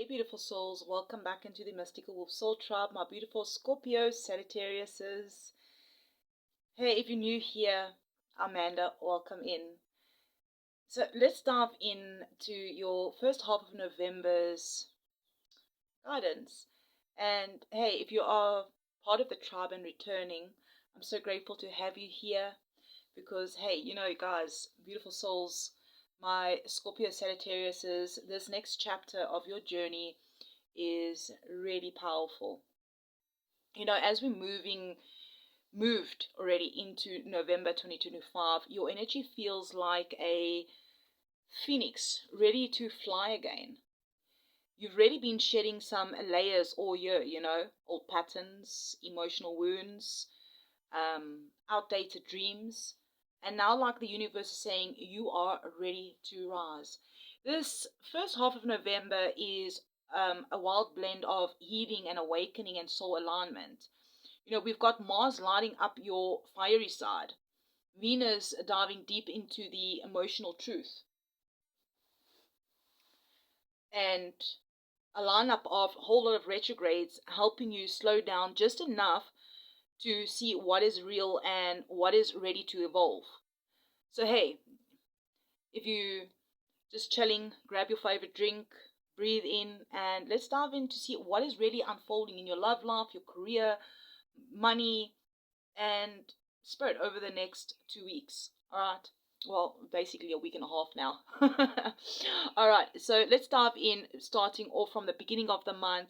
Hey beautiful souls, welcome back into the Mystical Wolf Soul Tribe, my beautiful Scorpio Sagittariuses. Hey, if you're new here, Amanda, welcome in. So let's dive into your first half of November's guidance. And hey, if you are part of the tribe and returning, I'm so grateful to have you here because hey, guys, beautiful souls, my Scorpio Sagittariuses, this next chapter of your journey is really powerful. As we're moved already into November 2025, your energy feels like a phoenix ready to fly again. You've really been shedding some layers all year, old patterns, emotional wounds, outdated dreams. And now, like the universe is saying, you are ready to rise. This first half of November is a wild blend of healing and awakening and soul alignment. We've got Mars lighting up your fiery side, Venus diving deep into the emotional truth, and a lineup of a whole lot of retrogrades helping you slow down just enough to see what is real and what is ready to evolve. So hey, if you just chilling, grab your favorite drink, breathe in, and let's dive in to see what is really unfolding in your love life, your career, money, and spirit over the next 2 weeks. All right. Well, basically a week and a half now. All right. So let's dive in, starting off from the beginning of the month.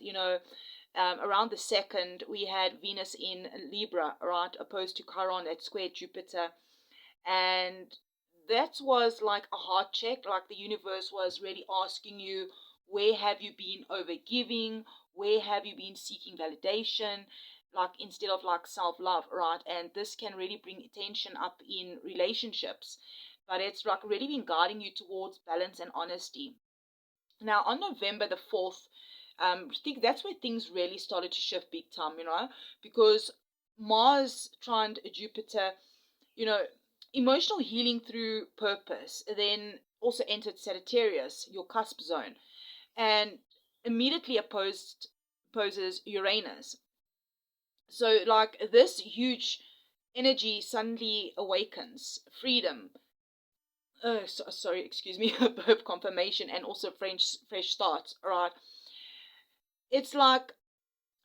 Around the 2nd, we had Venus in Libra, right, opposed to Chiron at square Jupiter. And that was like a heart check, like the universe was really asking you, where have you been overgiving? Where have you been seeking validation? Like instead of like self-love, right? And this can really bring tension up in relationships. But it's like really been guiding you towards balance and honesty. Now on November the 4th, I think that's where things really started to shift big time, because Mars trine Jupiter, emotional healing through purpose, then also entered Sagittarius, your cusp zone, and immediately opposes Uranus. So like this huge energy suddenly awakens freedom, sorry, excuse me, birth confirmation, and also fresh starts, right? It's like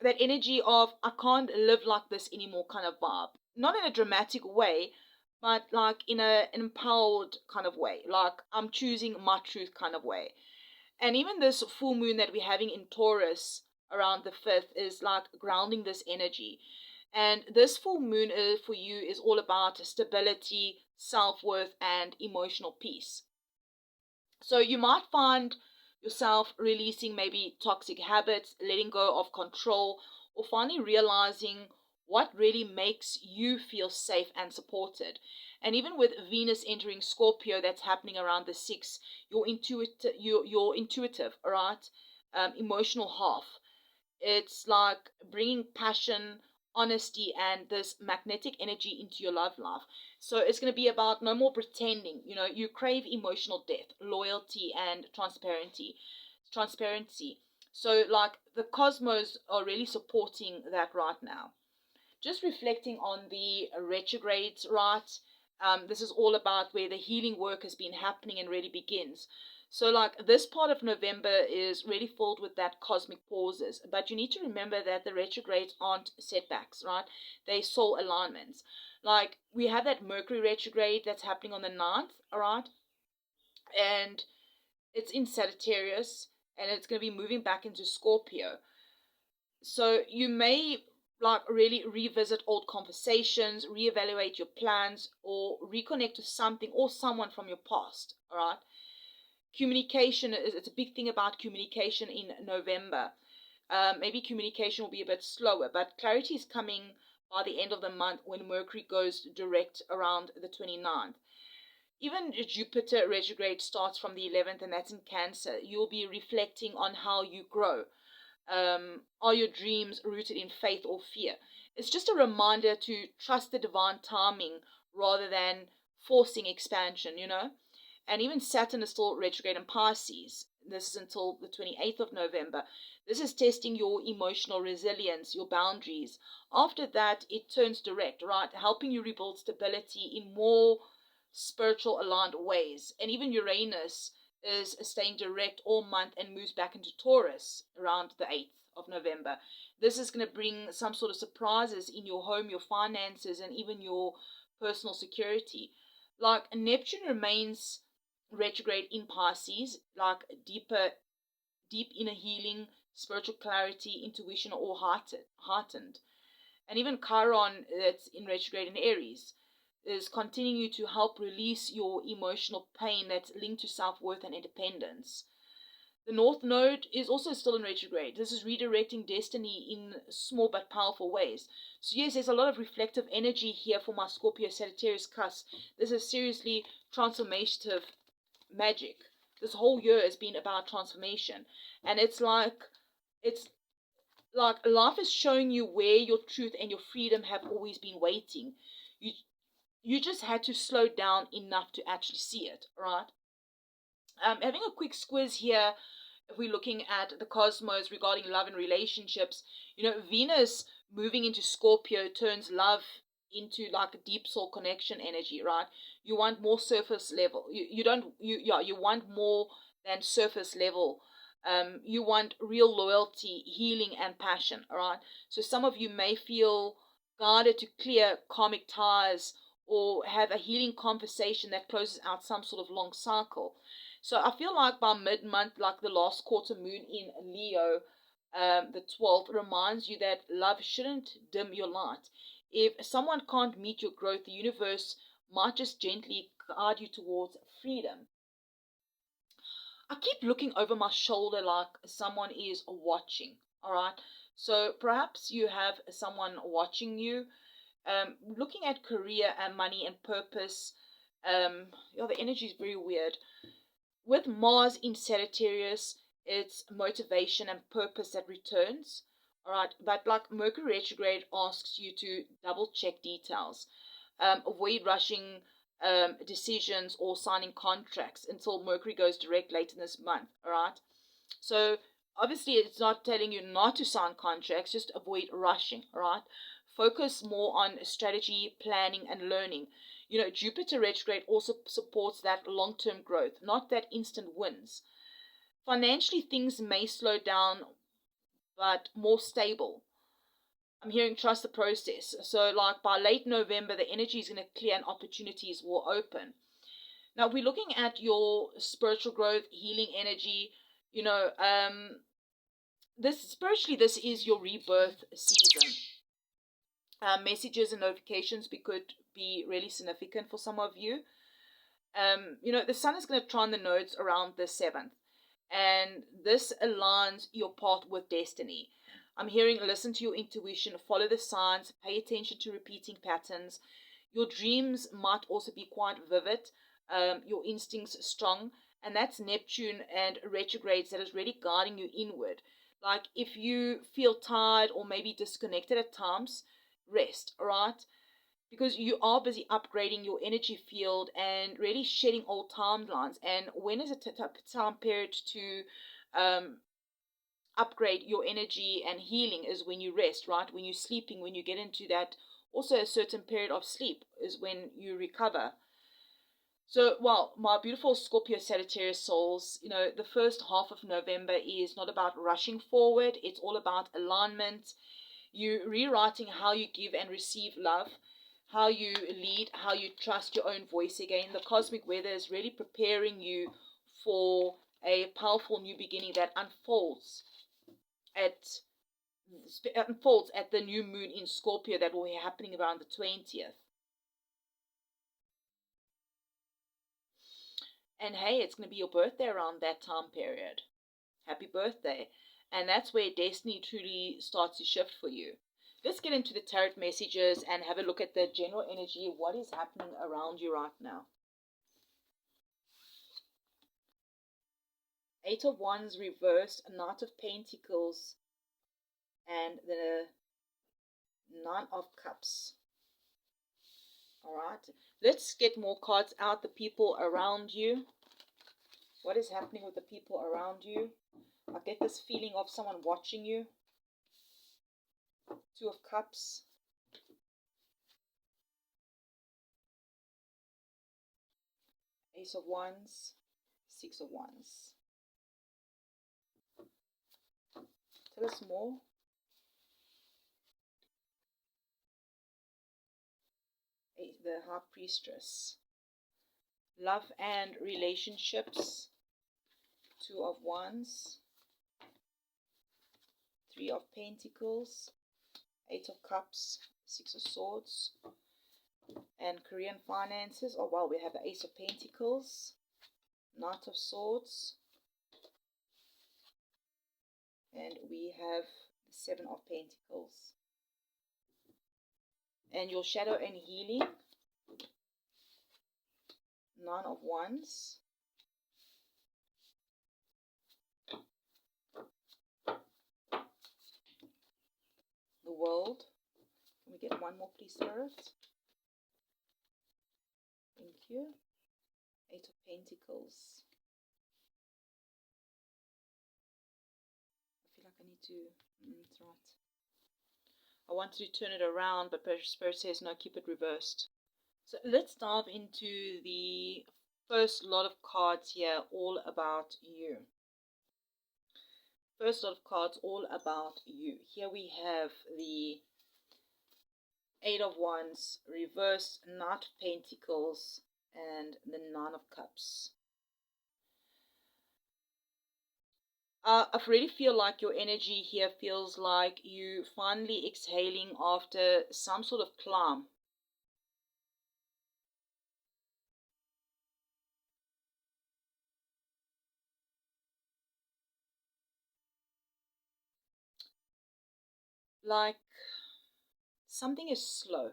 that energy of I can't live like this anymore kind of vibe. Not in a dramatic way, but like in an empowered kind of way. Like I'm choosing my truth kind of way. And even this full moon that we're having in Taurus around the 5th is like grounding this energy. And this full moon for you is all about stability, self-worth, and emotional peace. So you might find yourself releasing maybe toxic habits, letting go of control, or finally realizing what really makes you feel safe and supported. And even with Venus entering Scorpio, that's happening around the 6th, your intuitive, all right, emotional half. It's like bringing passion, honesty, and this magnetic energy into your love life. So it's going to be about no more pretending. You crave emotional depth, loyalty, and Transparency. So like the cosmos are really supporting that right now. Just reflecting on the retrogrades, right? This is all about where the healing work has been happening and really begins. So, like, this part of November is really filled with that cosmic pauses. But you need to remember that the retrogrades aren't setbacks, right? They're soul alignments. Like, we have that Mercury retrograde that's happening on the 9th, all right? And it's in Sagittarius, and it's going to be moving back into Scorpio. So you may like really revisit old conversations, reevaluate your plans, or reconnect with something or someone from your past. All right. Communication is it's a big thing about communication in November. Maybe communication will be a bit slower, but clarity is coming by the end of the month when Mercury goes direct around the 29th. Even Jupiter retrograde starts from the 11th, and that's in Cancer. You'll be reflecting on how you grow. Are your dreams rooted in faith or fear? It's just a reminder to trust the divine timing rather than forcing expansion, And even Saturn is still retrograde in Pisces. This is until the 28th of November. This is testing your emotional resilience, your boundaries. After that, it turns direct, right? Helping you rebuild stability in more spiritual aligned ways. And even Uranus is staying direct all month and moves back into Taurus around the 8th of November. This is going to bring some sort of surprises in your home, your finances, and even your personal security. Like Neptune remains retrograde in Pisces, like deep inner healing, spiritual clarity, intuition, all heightened. And even Chiron, that's in retrograde in Aries, is continuing to help release your emotional pain that's linked to self-worth and independence. The North Node is also still in retrograde. This is redirecting destiny in small but powerful ways. So yes, there's a lot of reflective energy here for my Scorpio Sagittarius cusp. This is seriously transformative magic. This whole year has been about transformation. And it's like life is showing you where your truth and your freedom have always been waiting. You you just had to slow down enough to actually see it, right? Having a quick squiz here, if we're looking at the cosmos regarding love and relationships, Venus moving into Scorpio turns love into like a deep soul connection energy, right? You want more surface level. You don't you want more than surface level. You want real loyalty, healing, and passion, all right? So some of you may feel guided to clear karmic ties or have a healing conversation that closes out some sort of long cycle. So I feel like by mid-month, like the last quarter moon in Leo, the 12th, reminds you that love shouldn't dim your light. If someone can't meet your growth, the universe might just gently guide you towards freedom. I keep looking over my shoulder like someone is watching, all right? So perhaps you have someone watching you, looking at career and money and purpose. The energy is very weird. With Mars in Sagittarius, it's motivation and purpose that returns. All right, but like Mercury retrograde asks you to double check details, avoid rushing decisions or signing contracts until Mercury goes direct late in this month. All right, so obviously it's not telling you not to sign contracts, just avoid rushing. All right, focus more on strategy, planning, and learning. Jupiter retrograde also supports that long term growth, not that instant wins. Financially, things may slow down, but more stable. I'm hearing trust the process. So, like by late November, the energy is going to clear and opportunities will open. Now, if we're looking at your spiritual growth, healing energy, this is your rebirth season. Messages and notifications could be really significant for some of you. The sun is going to trine the nodes around the 7th, and this aligns your path with destiny. I'm hearing listen to your intuition, follow the signs, pay attention to repeating patterns. Your dreams might also be quite vivid, your instincts strong, and that's Neptune and retrogrades that is really guiding you inward. Like if you feel tired or maybe disconnected at times, rest, all right? Because you are busy upgrading your energy field and really shedding old timelines. And when is a time period to upgrade your energy and healing is when you rest, right? When you're sleeping, when you get into that, also a certain period of sleep is when you recover. So, well, my beautiful Scorpio Sagittarius souls, the first half of November is not about rushing forward. It's all about alignment. You rewriting how you give and receive love, how you lead, how you trust your own voice again. The cosmic weather is really preparing you for a powerful new beginning that at unfolds at the new moon in Scorpio that will be happening around the 20th. And hey, it's going to be your birthday around that time period. Happy birthday. And that's where destiny truly starts to shift for you. Let's get into the tarot messages and have a look at the general energy. What is happening around you right now? Eight of Wands reversed, Knight of Pentacles, and the Nine of Cups. All right, let's get more cards out. The people around you. What is happening with the people around you? I get this feeling of someone watching you. Two of Cups. Ace of Wands. Six of Wands. Tell us more. The High Priestess. Love and relationships. Two of Wands. Three of Pentacles. Eight of Cups. Six of Swords. And career and finances. Oh wow, we have the Ace of Pentacles. Knight of Swords. And we have the Seven of Pentacles. And your shadow and healing. Nine of Wands. The World. Can we get one more, please, Spirit? Thank you. Eight of Pentacles. I feel like I need to... That's right. I wanted to turn it around, but Spirit says no, keep it reversed. So let's dive into the first lot of cards here, all about you. First lot of cards, all about you. Here we have the Eight of Wands, reversed, Knight of Pentacles, and the Nine of Cups. I really feel like your energy here feels like you finally exhaling after some sort of climb. Like something is slow.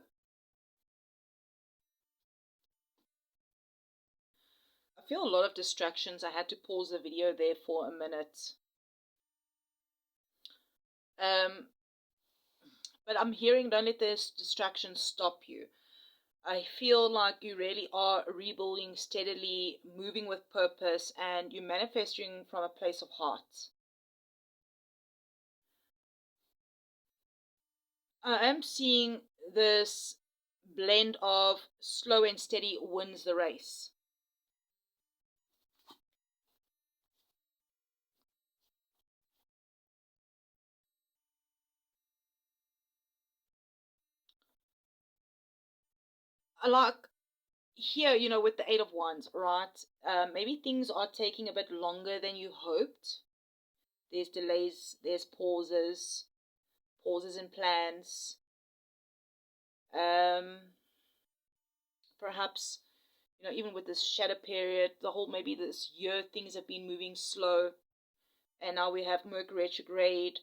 I feel a lot of distractions. I had to pause the video there for a minute. But I'm hearing, don't let this distraction stop you. I feel like you really are rebuilding steadily, moving with purpose, and you're manifesting from a place of heart. I am seeing this blend of slow and steady wins the race. I like here, you know, with the Eight of Wands, right? Maybe things are taking a bit longer than you hoped. There's delays, there's pauses in plans. Perhaps, you know, even with this shadow period, the whole maybe this year, things have been moving slow. And now we have Mercury retrograde.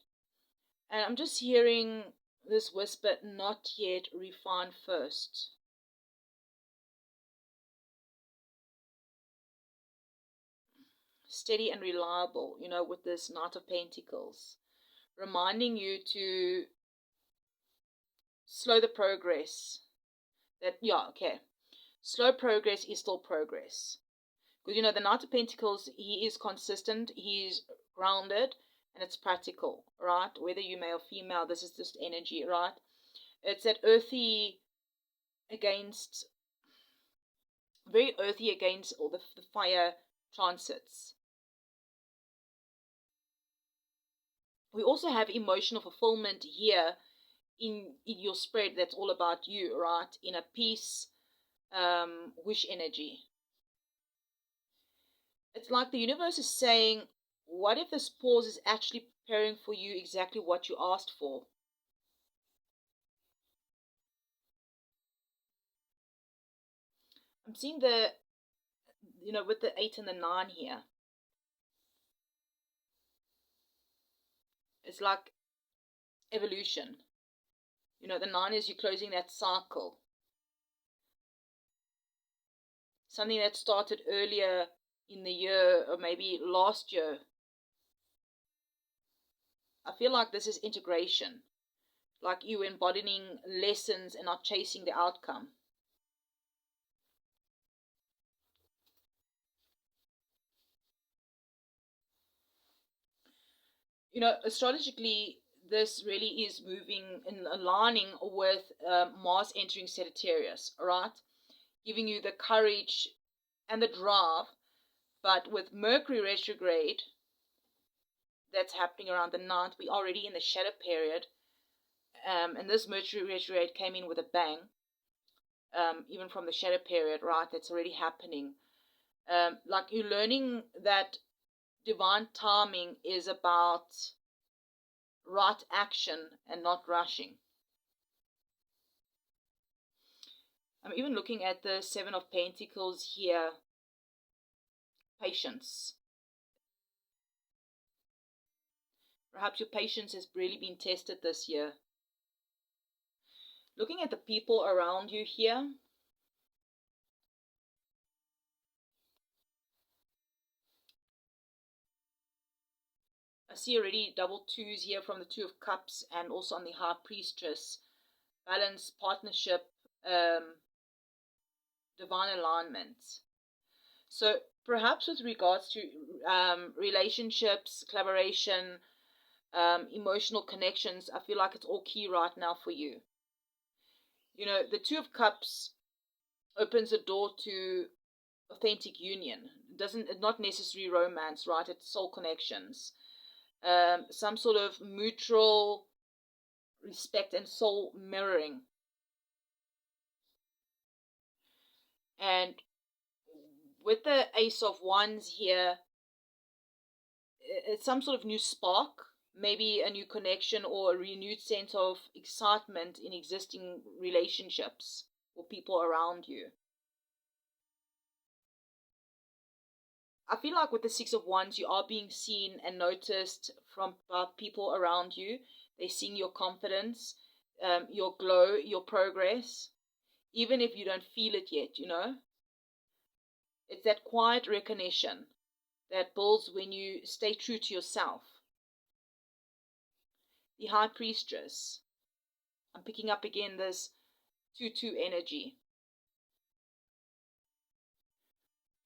And I'm just hearing this whisper, not yet, refine first. Steady and reliable, you know, with this Knight of Pentacles. Reminding you to slow the progress. That, yeah, okay. Slow progress is still progress. Because, you know, the Knight of Pentacles, he is consistent, he's grounded, and it's practical, right? Whether you're male or female, this is just energy, right? It's that earthy against, very earthy against all the fire transits. We also have emotional fulfillment here in your spread. That's all about you, right? In a peace, wish energy. It's like the universe is saying, what if this pause is actually preparing for you exactly what you asked for? I'm seeing the, you know, with the 8 and the 9 here. It's like evolution. You know, the 9 is you closing that cycle. Something that started earlier in the year or maybe last year. I feel like this is integration. Like you embodying lessons and not chasing the outcome. astrologically, this really is moving in aligning with Mars entering Sagittarius, all right? Giving you the courage and the drive, but with Mercury retrograde that's happening around the 9th, we're already in the shadow period, and this Mercury retrograde came in with a bang, even from the shadow period, right? That's already happening. Like you're learning that divine timing is about right action and not rushing. I'm even looking at the Seven of Pentacles here. Patience. Perhaps your patience has really been tested this year. Looking at the people around you here. I see already double twos here from the Two of Cups and also on the High Priestess. Balance, partnership, divine alignment. So perhaps with regards to relationships, collaboration, emotional connections, I feel like it's all key right now for you. The Two of Cups opens a door to authentic union. It's not necessarily romance, right? It's soul connections. Some sort of mutual respect and soul mirroring. And with the Ace of Wands here, it's some sort of new spark, maybe a new connection or a renewed sense of excitement in existing relationships or people around you. I feel like with the Six of Wands, you are being seen and noticed by people around you. They're seeing your confidence, your glow, your progress, even if you don't feel it yet, It's that quiet recognition that builds when you stay true to yourself. The High Priestess. I'm picking up again this 2-2 energy.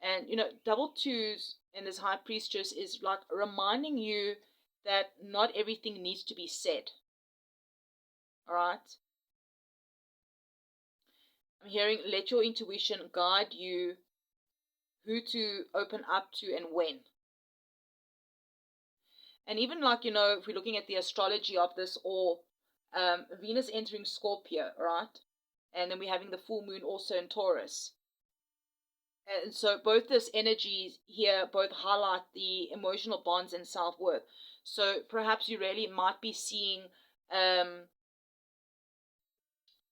And, double twos in this High Priestess is like reminding you that not everything needs to be said. All right? I'm hearing let your intuition guide you who to open up to and when. And even like, if we're looking at the astrology of this, or Venus entering Scorpio, right? And then we're having the full moon also in Taurus. And so both this energies here both highlight the emotional bonds and self-worth. So perhaps you really might be seeing,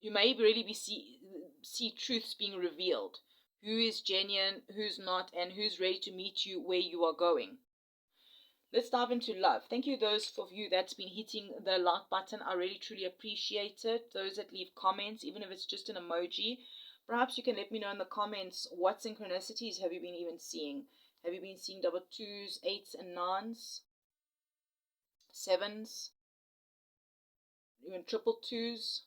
you may really be see truths being revealed. Who is genuine, who's not, and who's ready to meet you where you are going. Let's dive into love. Thank you those of you that's been hitting the like button. I really truly appreciate it. Those that leave comments, even if it's just an emoji. Perhaps you can let me know in the comments what synchronicities have you been even seeing. Have you been seeing double twos, eights and nines, sevens, even triple twos?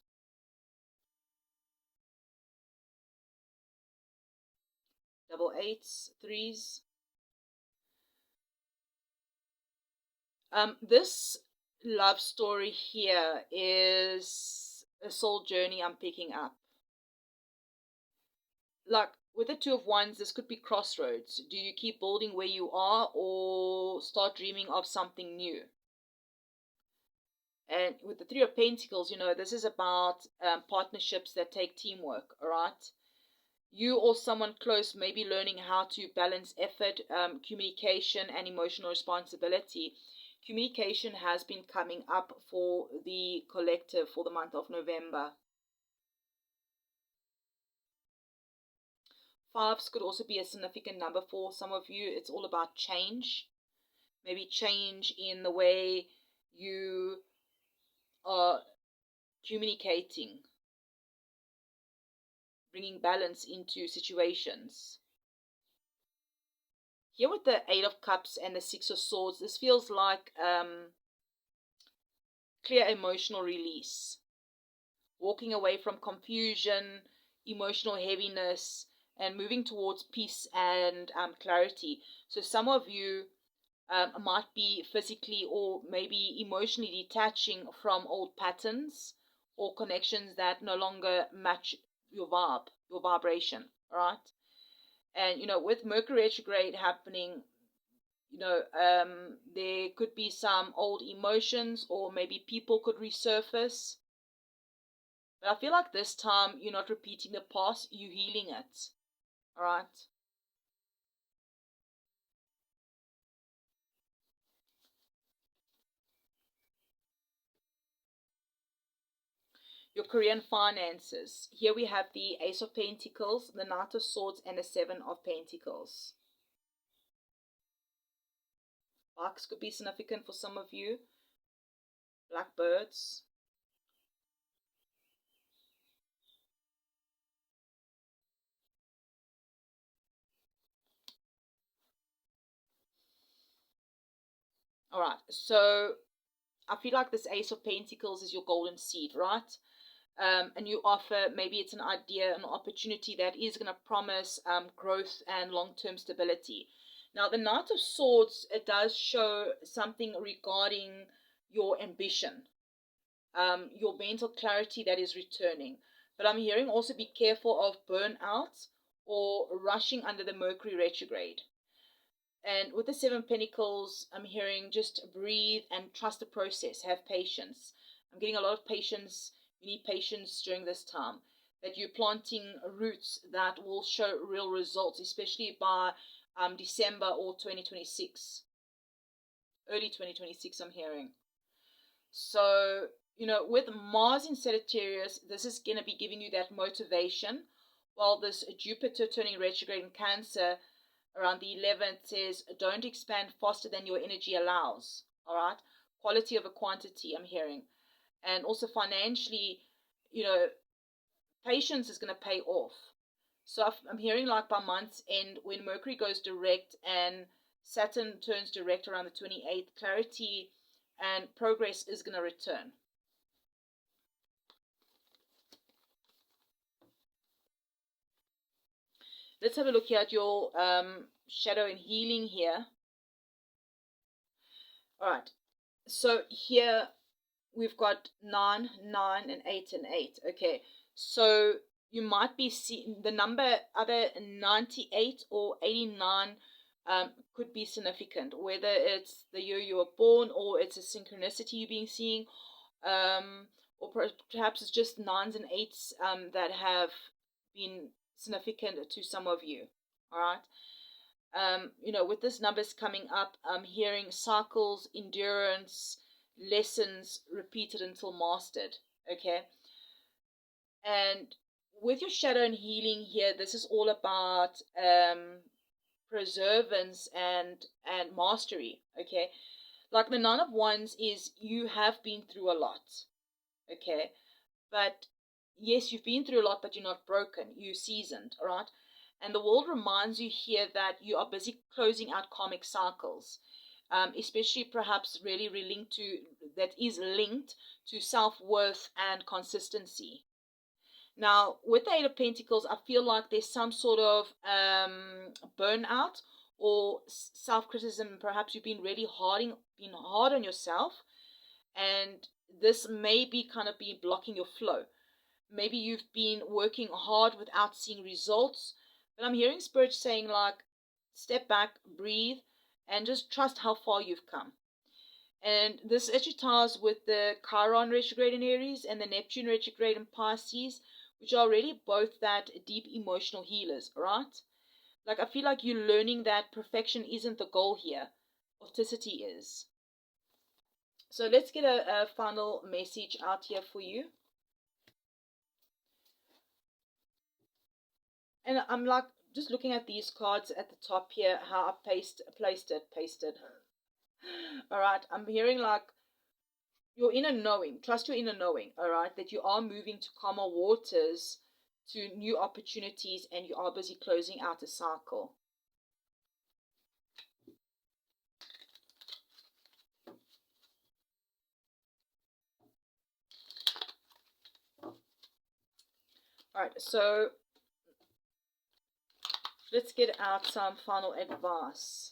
Double eights, threes. This love story here is a soul journey I'm picking up. Like with the Two of Wands, this could be crossroads. Do you keep building where you are or start dreaming of something new? And with the Three of Pentacles, this is about partnerships that take teamwork, all right? You or someone close may be learning how to balance effort, communication, and emotional responsibility. Communication has been coming up for the collective for the month of November. Fives could also be a significant number for some of you. It's all about change. Maybe change in the way you are communicating, bringing balance into situations. Here with the Eight of Cups and the Six of Swords, this feels like clear emotional release. Walking away from confusion, emotional heaviness, and moving towards peace and clarity. So some of you might be physically or maybe emotionally detaching from old patterns or connections that no longer match your vibe, your vibration, right? And, with Mercury retrograde happening, there could be some old emotions or maybe people could resurface. But I feel like this time you're not repeating the past, you're healing it, all right? Your Korean finances. Here we have the Ace of Pentacles, the Knight of Swords, and the Seven of Pentacles. Bucks could be significant for some of you. Blackbirds. All right, so I feel like this Ace of Pentacles is your golden seed, right? And you offer, maybe it's an idea, an opportunity that is going to promise growth and long-term stability. Now, the Knight of Swords, it does show something regarding your ambition, your mental clarity that is returning. But I'm hearing also be careful of burnout or rushing under the Mercury retrograde. And with the Seven Pentacles, I'm hearing just breathe and trust the process. Have patience. I'm getting a lot of patience. You need patience during this time. That you're planting roots that will show real results, especially by December or 2026. Early 2026, I'm hearing. So, with Mars in Sagittarius, this is going to be giving you that motivation. While this Jupiter turning retrograde in Cancer around the 11th says, don't expand faster than your energy allows. All right. Quality over quantity, I'm hearing. And also financially, patience is going to pay off. So I'm hearing like by month's end, when Mercury goes direct and Saturn turns direct around the 28th, clarity and progress is going to return. Let's have a look here at your shadow and healing here. All right. So here we've got 9, 9, and 8, and 8. Okay. So you might be seeing the number either 98 or 89 could be significant, whether it's the year you were born or it's a synchronicity you've been seeing, or perhaps it's just 9s and 8s that have been significant to some of you. All right. With this numbers coming up, I'm hearing cycles, endurance, lessons repeated until mastered. Okay. And with your shadow and healing here, this is all about preservance and mastery. Okay. Like the Nine of Wands is you have been through a lot. Okay. But yes, you've been through a lot, but you're not broken. You're seasoned. All right. And the world reminds you here that you are busy closing out karmic cycles, especially perhaps really linked to that is linked to self-worth and consistency. Now, with the Eight of Pentacles, I feel like there's some sort of burnout or self-criticism. Perhaps you've been really been hard on yourself, and this may be kind of been blocking your flow. Maybe you've been working hard without seeing results, but I'm hearing Spirit saying like, step back, breathe, and just trust how far you've come. And this actually ties with the Chiron retrograde in Aries and the Neptune retrograde in Pisces, which are already both that deep emotional healers, right? Like I feel like you're learning that perfection isn't the goal here. Authenticity is. So let's get a final message out here for you. And I'm like just looking at these cards at the top here, how I pasted. All right, I'm hearing like your inner knowing, trust your inner knowing, all right, that you are moving to calmer waters, to new opportunities, and you are busy closing out a cycle. All right, so let's get out some final advice.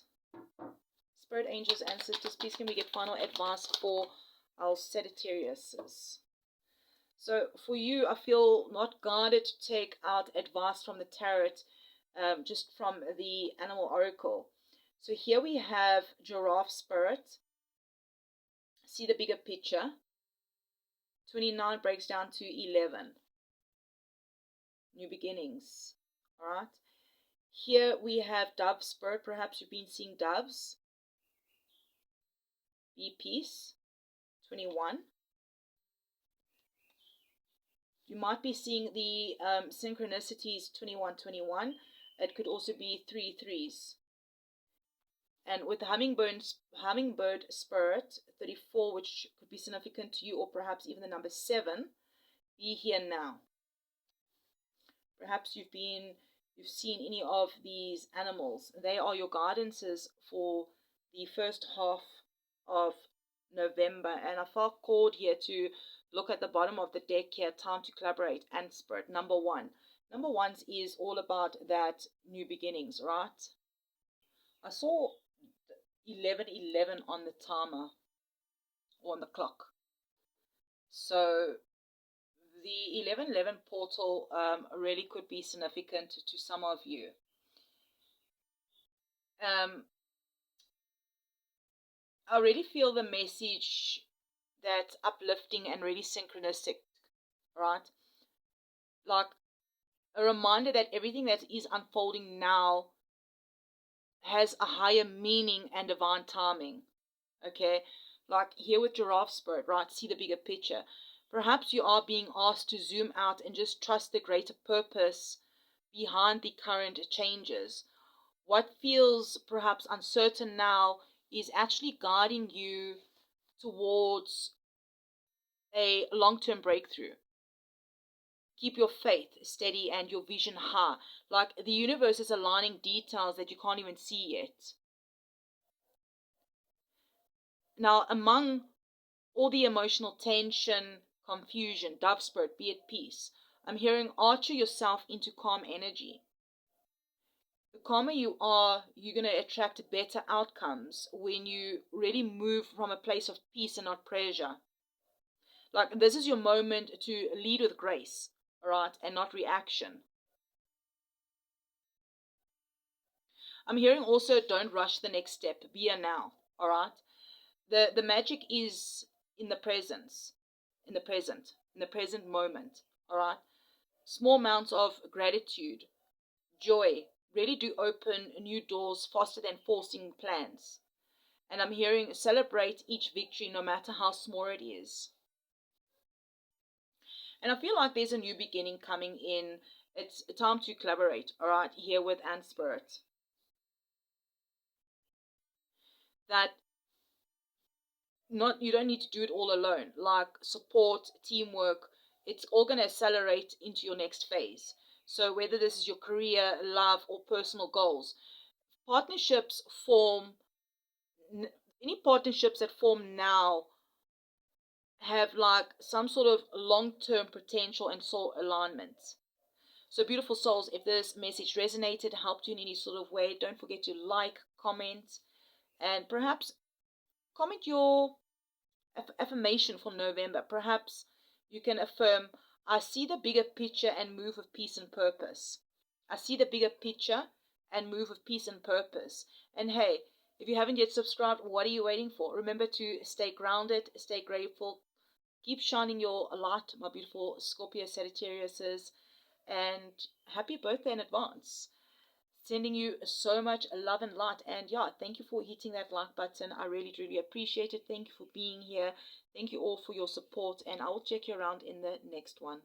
Spirit angels and sisters, please can we get final advice for our Sagittariuses? So for you, I feel not guided to take out advice from the tarot, just from the animal oracle. So here we have giraffe spirit. See the bigger picture. 29 breaks down to 11. New beginnings. All right. Here we have dove spirit. Perhaps you've been seeing doves. Be peace. 21. You might be seeing the synchronicities 21, 21. It could also be 3 threes. And with the hummingbird spirit 34, which could be significant to you, or perhaps even the number 7, be here now. Perhaps you've seen any of these animals. They are your guidances for the first half of November. And I felt called here to look at the bottom of the deck here, time to collaborate, and spirit. Number 1. Number 1 is all about that new beginnings, right? I saw 11:11 on the timer or on the clock. So the 11:11 portal really could be significant to some of you. I really feel the message that's uplifting and really synchronistic, right? Like a reminder that everything that is unfolding now has a higher meaning and divine timing. Okay, like here with giraffe spirit, right? See the bigger picture. Perhaps you are being asked to zoom out and just trust the greater purpose behind the current changes. What feels perhaps uncertain now is actually guiding you towards a long-term breakthrough. Keep your faith steady and your vision high. Like the universe is aligning details that you can't even see yet. Now, among all the emotional tension, confusion, dove spirit, be at peace. I'm hearing archer yourself into calm energy. The calmer you are, you're going to attract better outcomes when you really move from a place of peace and not pressure. Like this is your moment to lead with grace, all right, and not reaction. I'm hearing also don't rush the next step. Be here now, all right? The magic is in the presence, in the present moment, all right? Small amounts of gratitude, joy, really do open new doors faster than forcing plans. And I'm hearing celebrate each victory no matter how small it is. And I feel like there's a new beginning coming in. It's time to collaborate, all right, here with Ant Spirit. That you don't need to do it all alone. Like support, teamwork, it's all going to accelerate into your next phase. So whether this is your career, love, or personal goals, partnerships form, any partnerships that form now have like some sort of long-term potential and soul alignment. So beautiful souls, if this message resonated, helped you in any sort of way, don't forget to like, comment, and perhaps comment your affirmation for November. Perhaps you can affirm, I see the bigger picture and move with peace and purpose. I see the bigger picture and move with peace and purpose. And hey, if you haven't yet subscribed, what are you waiting for? Remember to stay grounded, stay grateful, keep shining your light, my beautiful Scorpio Sagittariuses, and happy birthday in advance. Sending you so much love and light. And yeah, thank you for hitting that like button. I really, really appreciate it. Thank you for being here. Thank you all for your support. And I will check you around in the next one.